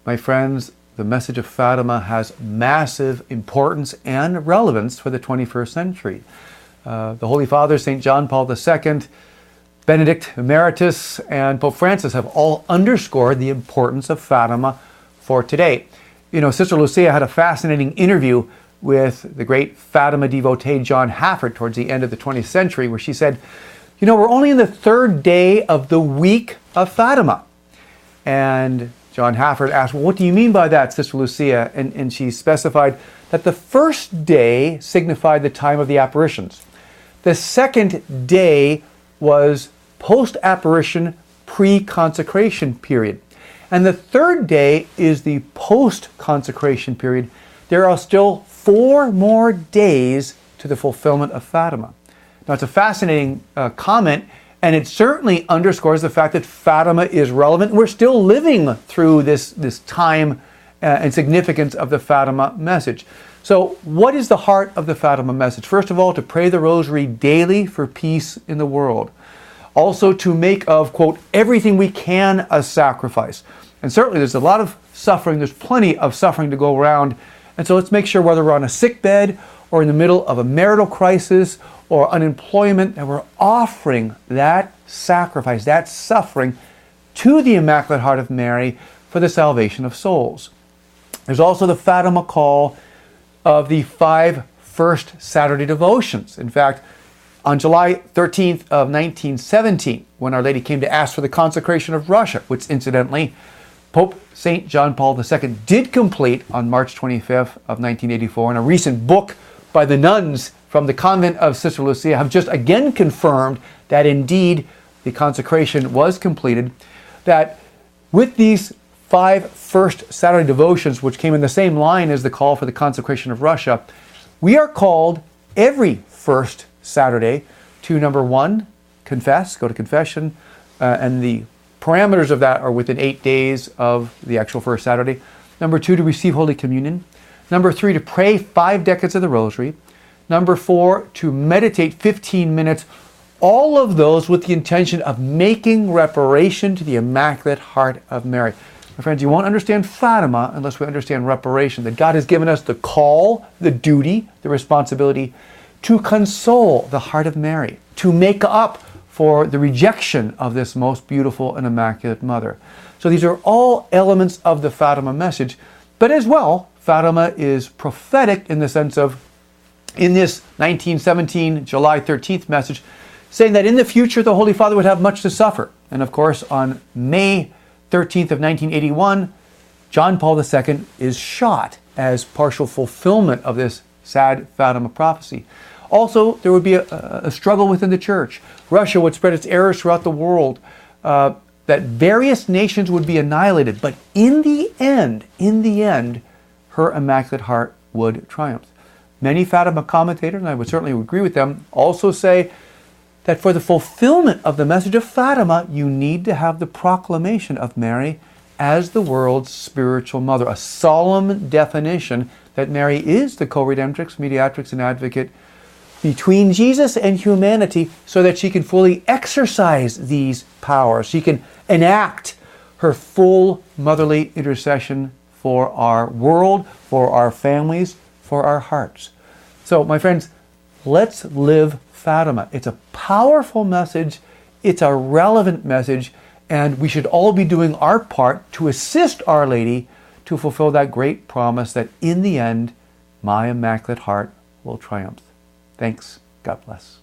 my friends, the message of Fatima has massive importance and relevance for the 21st century. The Holy Father, St. John Paul II, Benedict Emeritus, and Pope Francis have all underscored the importance of Fatima for today. You know, Sister Lucia had a fascinating interview with the great Fatima devotee John Hafford towards the end of the 20th century, where she said, you know, we're only in the third day of the week of Fatima. And John Hafford asked, well, what do you mean by that, Sister Lucia? And she specified that the first day signified the time of the apparitions. The second day was post-apparition, pre-consecration period. And the third day is the post-consecration period. There are still 4 more days to the fulfillment of Fatima. Now, it's a fascinating comment, and it certainly underscores the fact that Fatima is relevant. We're still living through this time and significance of the Fatima message. So what is the heart of the Fatima message? First of all, to pray the rosary daily for peace in the world. Also to make of, quote, everything we can a sacrifice. And certainly there's a lot of suffering. There's plenty of suffering to go around. And so let's make sure whether we're on a sick bed or in the middle of a marital crisis or unemployment, that we're offering that sacrifice, that suffering to the Immaculate Heart of Mary for the salvation of souls. There's also the Fatima call of the 5 first Saturday devotions. In fact, on July 13th of 1917, when Our Lady came to ask for the consecration of Russia, which incidentally, Pope St. John Paul II did complete on March 25th of 1984, and a recent book by the nuns from the convent of Sister Lucia have just again confirmed that indeed the consecration was completed, that with these 5 first Saturday devotions, which came in the same line as the call for the consecration of Russia, we are called every first Saturday to, number 1, confess, go to confession, and the parameters of that are within 8 days of the actual first Saturday. Number 2, to receive Holy Communion. Number 3, to pray 5 decades of the Rosary. Number 4, to meditate 15 minutes. All of those with the intention of making reparation to the Immaculate Heart of Mary. My friends, you won't understand Fatima unless we understand reparation, that God has given us the call, the duty, the responsibility to console the Heart of Mary, to make up for the rejection of this most beautiful and immaculate mother. So these are all elements of the Fatima message, but as well, Fatima is prophetic in the sense of, in this 1917 July 13th message, saying that in the future the Holy Father would have much to suffer. And of course, on May 13th of 1981, John Paul II is shot as partial fulfillment of this sad Fatima prophecy. Also, there would be a struggle within the Church. Russia would spread its errors throughout the world, that various nations would be annihilated. But in the end, her Immaculate Heart would triumph. Many Fatima commentators, and I would certainly agree with them, also say that for the fulfillment of the message of Fatima, you need to have the proclamation of Mary as the world's spiritual mother, a solemn definition that Mary is the co-redemptrix, mediatrix, and advocate between Jesus and humanity, so that she can fully exercise these powers. She can enact her full motherly intercession for our world, for our families, for our hearts. So, my friends, let's live Fatima. It's a powerful message, it's a relevant message, and we should all be doing our part to assist Our Lady to fulfill that great promise that in the end, my Immaculate Heart will triumph. Thanks. God bless.